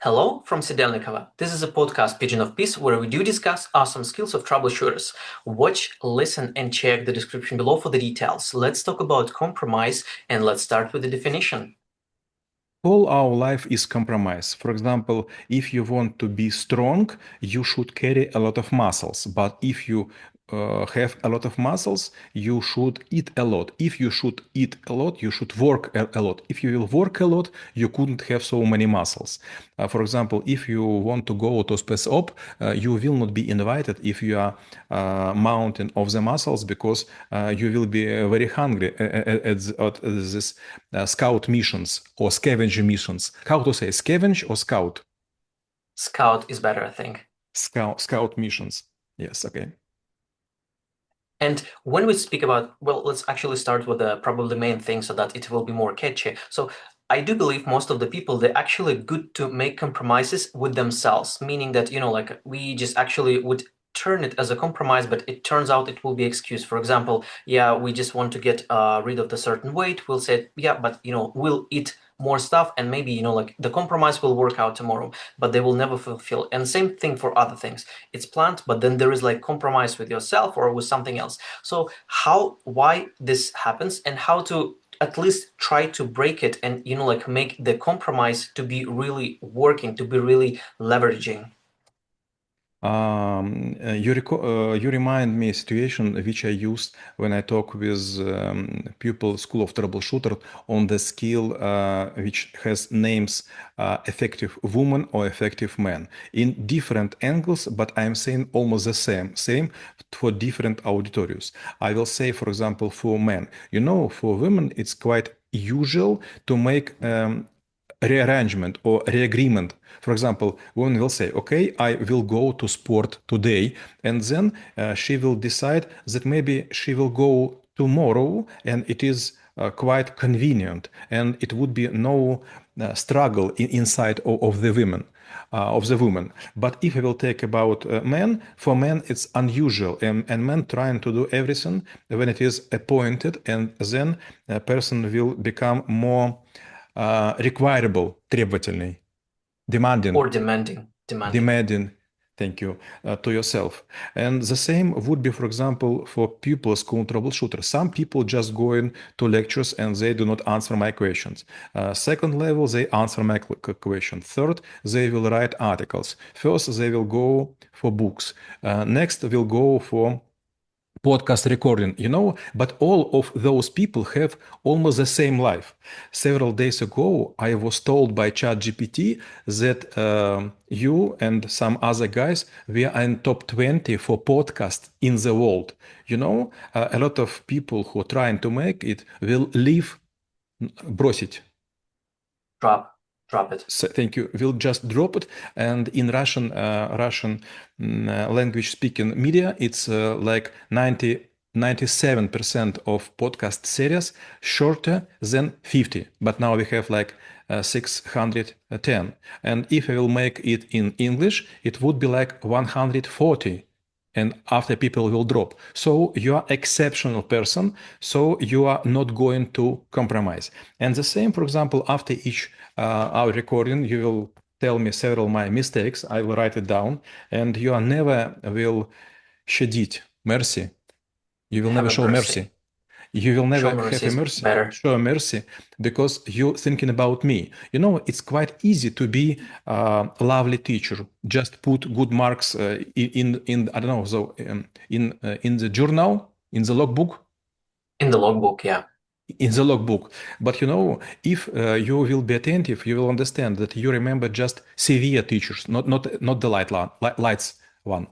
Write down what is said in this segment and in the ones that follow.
Hello from Седельниково. This is a podcast Pigeon of Peace where we do discuss awesome skills of troubleshooters. Watch, listen, and check the description below for the details. Let's talk about compromise and let's start with the definition. All our life is compromise. For example, if you want to be strong, you should carry a lot of muscles. But if you have a lot of muscles, you should eat a lot. If you should eat a lot, you should work a lot. If you will work a lot, you couldn't have so many muscles. For example, if you want to go to space op, you will not be invited if you are mountain of the muscles because you will be very hungry at this scout missions or scavenger missions. How to say scavenge or scout? Scout is better, I think. Scout missions. Yes, okay. And when we speak about, well, let's actually start with the probably main thing so that it will be more catchy. So I do believe most of the people, they're actually good to make compromises with themselves, meaning that, like we just actually would turn it as a compromise, but it turns out it will be excuse. For example, yeah, we just want to get rid of the certain weight. We'll say, yeah, but, we'll eat more stuff and maybe, like the compromise will work out tomorrow, but they will never fulfill. And same thing for other things. It's planned, but then there is like compromise with yourself or with something else. So why this happens and how to at least try to break it and, like make the compromise to be really working, to be really leveraging. You remind me a situation which I used when I talk with people School of Troubleshooter on the skill which has names effective woman or effective man in different angles, but I'm saying almost the same for different auditorios. I will say, for example, for men, for women, it's quite usual to make rearrangement or reagreement. For example, woman will say, okay, I will go to sport today, and then she will decide that maybe she will go tomorrow, and it is quite convenient, and it would be no struggle inside of the women. Of the woman. But if we will take about men, for men it's unusual, and men trying to do everything when it is appointed, and then a person will become more requirable, требовательный, demanding, Or demanding. thank you, to yourself. And the same would be, for example, for pupils school troubleshooter. Some people just go in to lectures and they do not answer my questions. Second level, they answer my question. Third, they will write articles. First, they will go for books. Next, will go for podcast recording, but all of those people have almost the same life. Several days ago, I was told by ChatGPT that you and some other guys, we are in top 20 for podcast in the world. A lot of people who are trying to make it will leave, бросить. Drop it. So, thank you. We'll just drop it. And in Russian language speaking media, it's like 97% of podcast series shorter than 50. But now we have like 610. And if I will make it in English, it would be like 140. And after people will drop. So you are exceptional person. So you are not going to compromise. And the same, for example, after each our recording, you will tell me several my mistakes. I will write it down. And you are never will щадить, mercy. You will never show mercy. You will never have a mercy, show mercy, because you're thinking about me. It's quite easy to be a lovely teacher. Just put good marks in I don't know, so in the journal, in the logbook. In the logbook, yeah. In the logbook. But if you will be attentive, you will understand that you remember just severe teachers, not the lights one.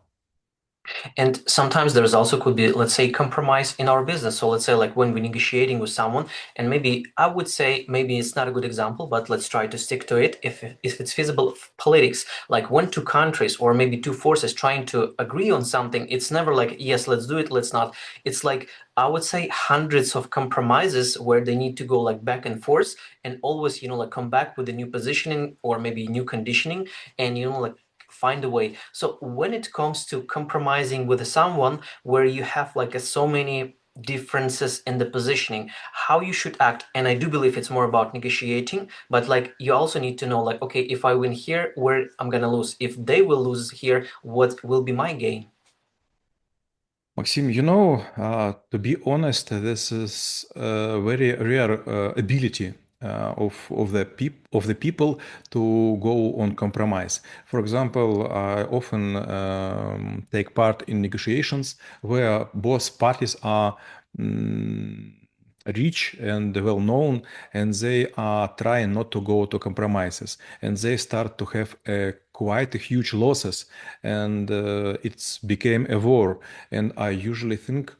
And sometimes there's also could be, let's say, compromise in our business. So let's say like when we're negotiating with someone, and maybe I would say maybe it's not a good example, but let's try to stick to it if it's feasible. Politics, like when two countries or maybe two forces trying to agree on something, it's never like, yes, let's do it, let's not. It's like, I would say hundreds of compromises where they need to go like back and forth and always, like come back with a new positioning or maybe new conditioning and, like find a way. So when it comes to compromising with someone where you have like so many differences in the positioning, how you should act. And I do believe it's more about negotiating, but like you also need to know like, okay, if I win here, where I'm gonna lose. If they will lose here, what will be my gain? Maxim, to be honest, this is a very rare ability of the people to go on compromise. For example, I often take part in negotiations where both parties are mm, rich and well known, and they are trying not to go to compromises, and they start to have quite huge losses, and it's became a war. And I usually think,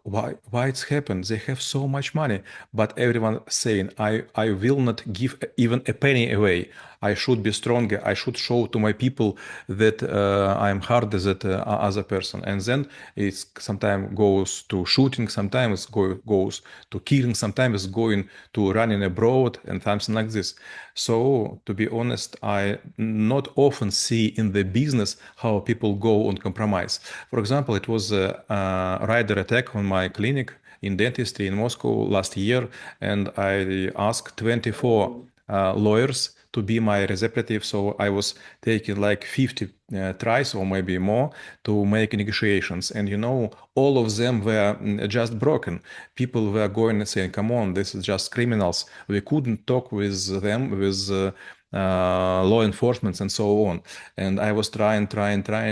why it's happened? They have so much money, but everyone saying, I will not give even a penny away. I should be stronger. I should show to my people that I'm harder than other person. And then it sometimes goes to shooting, sometimes goes to killing, sometimes it's going to running abroad and something like this. So to be honest, I not often see in the business how people go on compromise. For example, it was a rider attack on my clinic in dentistry in Moscow last year, and I asked 24 lawyers to be my representative. So I was taking like 50 tries or maybe more to make negotiations. And all of them were just broken. People were going and saying, come on, this is just criminals. We couldn't talk with them, with law enforcement and so on. And I was trying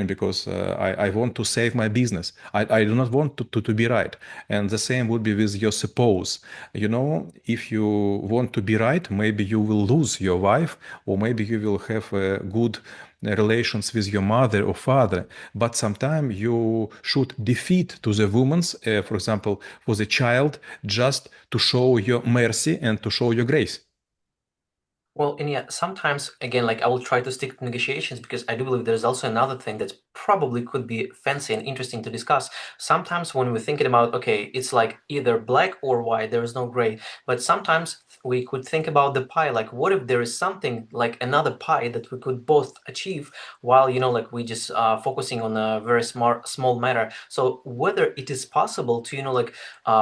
because I want to save my business. I do not want to be right. And the same would be with your suppose. If you want to be right, maybe you will lose your wife, or maybe you will have good relations with your mother or father, but sometimes you should defeat to the woman's, for example, for the child, just to show your mercy and to show your grace. Well, and yeah, sometimes again, like I will try to stick to negotiations because I do believe there's also another thing that probably could be fancy and interesting to discuss. Sometimes when we're thinking about, okay, it's like either black or white, there is no gray. But sometimes we could think about the pie, like what if there is something like another pie that we could both achieve while, like we just focusing on a very small matter. So whether it is possible to, like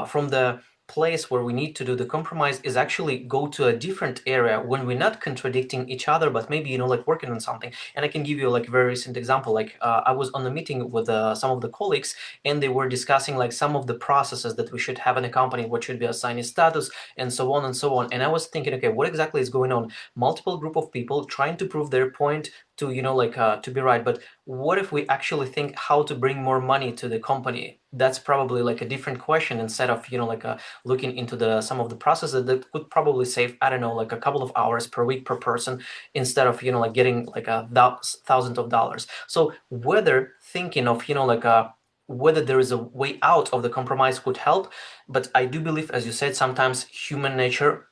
from the place where we need to do the compromise is actually go to a different area when we're not contradicting each other, but maybe like working on something. And I can give you like a very recent example. Like I was on a meeting with some of the colleagues, and they were discussing like some of the processes that we should have in a company, what should be assigned status, and so on and so on. And I was thinking, okay, what exactly is going on? Multiple group of people trying to prove their point to like to be right, but what if we actually think how to bring more money to the company? That's probably like a different question, instead of like looking into the some of the processes that could probably save, I don't know, like a couple of hours per week per person, instead of like getting like thousands of dollars. So whether thinking of like whether there is a way out of the compromise could help, but I do believe, as you said, sometimes human nature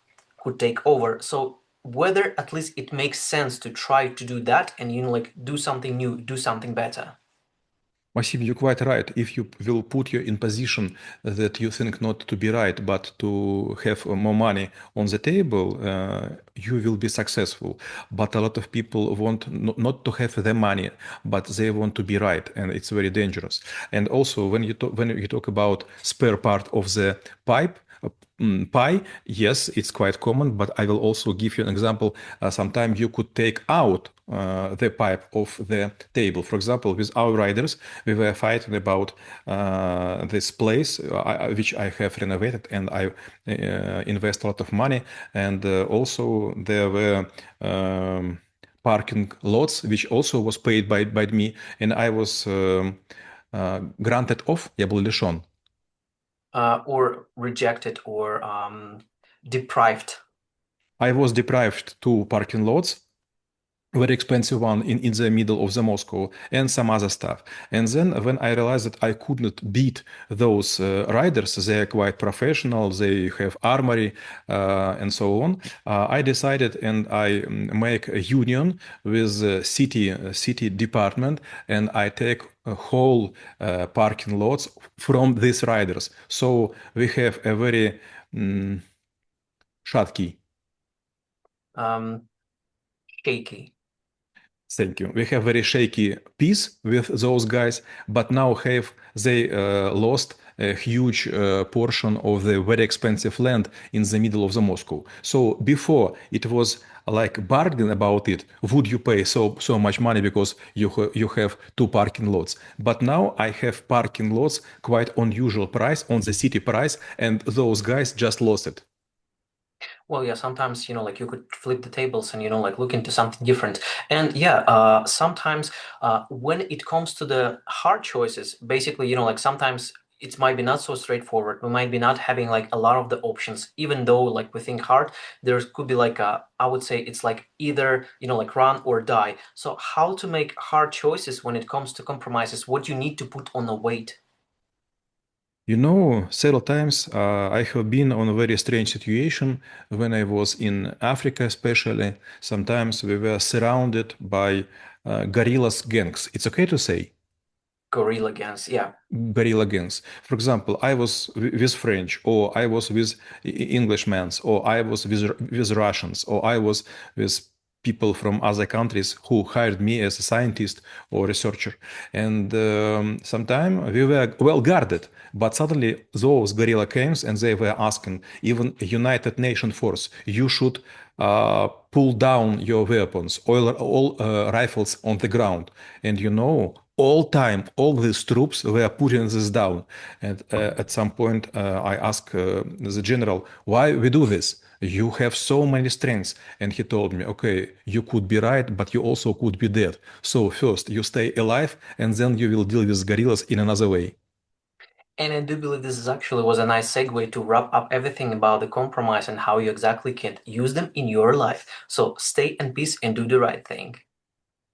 could take over. So whether at least it makes sense to try to do that and like do something new, do something better. Maxim, you're quite right. If you will put you in position that you think not to be right, but to have more money on the table, you will be successful. But a lot of people want not to have the money, but they want to be right, and it's very dangerous. And also, when you talk about spare part of the pie, yes, it's quite common, but I will also give you an example. Sometimes you could take out the pipe of the table. For example, with our riders, we were fighting about this place which I have renovated, and I invest a lot of money. And also there were parking lots which also was paid by me, and I was granted off. Я был лишен. Or rejected, or deprived. I was deprived two parking lots, very expensive one in the middle of the Moscow, and some other stuff. And then when I realized that I could not beat those riders, they are quite professional, they have armory and so on, I decided, and I make a union with the city department, and I take a whole parking lots from these riders. So we have a very shaky. um, Shaky. Thank you. We have very shaky peace with those guys, but now have they lost a huge portion of the very expensive land in the middle of the Moscow. So before it was like bargain about it. Would you pay so much money because you have two parking lots? But now I have parking lots quite unusual price on the city price, and those guys just lost it. Well, yeah, sometimes, like you could flip the tables and, like look into something different. And yeah, sometimes when it comes to the hard choices, basically, like sometimes it might be not so straightforward. We might be not having like a lot of the options, even though like we think hard, there could be like I would say it's like either, like run or die. So how to make hard choices when it comes to compromises, what you need to put on the weight? You know, several times I have been on a very strange situation when I was in Africa, especially. Sometimes we were surrounded by guerrillas gangs. It's okay to say Gorilla Gans, yeah. guerrilla gangs. For example, I was with French, or I was with Englishmen, or I was with Russians, or I was with people from other countries who hired me as a scientist or researcher. And sometimes we were well guarded, but suddenly those guerrilla came and they were asking, even United Nations force, you should pull down your weapons, all rifles on the ground. And all time, all these troops were putting this down. And at some point, I asked the general, why we do this? You have so many strengths. And he told me, okay, you could be right, but you also could be dead. So first you stay alive, and then you will deal with guerrillas in another way. And I do believe this is actually was a nice segue to wrap up everything about the compromise and how you exactly can use them in your life. So stay in peace and do the right thing.